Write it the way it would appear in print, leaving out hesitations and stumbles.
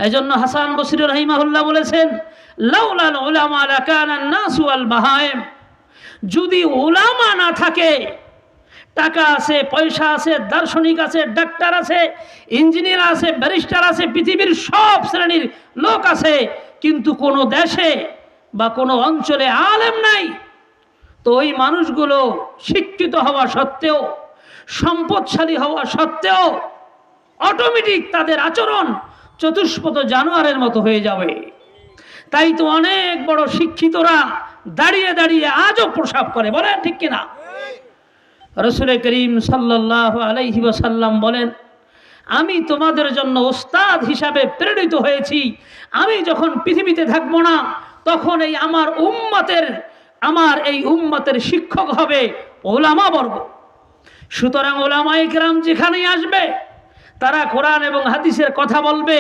এজন্য হাসান বসরি রাহিমাহুল্লাহ বলেছেন, লাউলাল উলামা লাকানান নাসু ওয়াল বাহায়েম, যদি উলামা না থাকে, টাকা আছে, পয়সা আছে, দার্শনিক আছে, ডাক্তার আছে, ইঞ্জিনিয়ার আছে, ব্যারিস্টার আছে, পৃথিবীর সব শ্রেণীর লোক আছে, কিন্তু কোনো দেশে বা কোনো অঞ্চলে আলেম নাই, তো ওই মানুষগুলো শিক্ষিত হওয়া সত্ত্বেও, সম্পদশালী হওয়া সত্ত্বেও অটোমেটিক তাদের আচরণ চতুষ্পদ জানোয়ারের মতো হয়ে যাবে। তাই তো অনেক বড় শিক্ষিতরা দাঁড়িয়ে দাঁড়িয়ে আজও প্রসাব করে, বলেন ঠিক কিনা? রাসূল করিম সাল্লাল্লাহু আলাইহি ওয়াসাল্লাম বলেন, আমি তোমাদের জন্য ওস্তাদ হিসাবে প্রেরিত হয়েছি। আমি যখন পৃথিবীতে থাকবো না, তখন আমার এই উম্মতের শিক্ষক হবে ওলামা বর্গ। সুতরাং ওলামায়ে কেরাম যেখানেই আসবে, তারা কোরআন এবং হাদিসের কথা বলবে।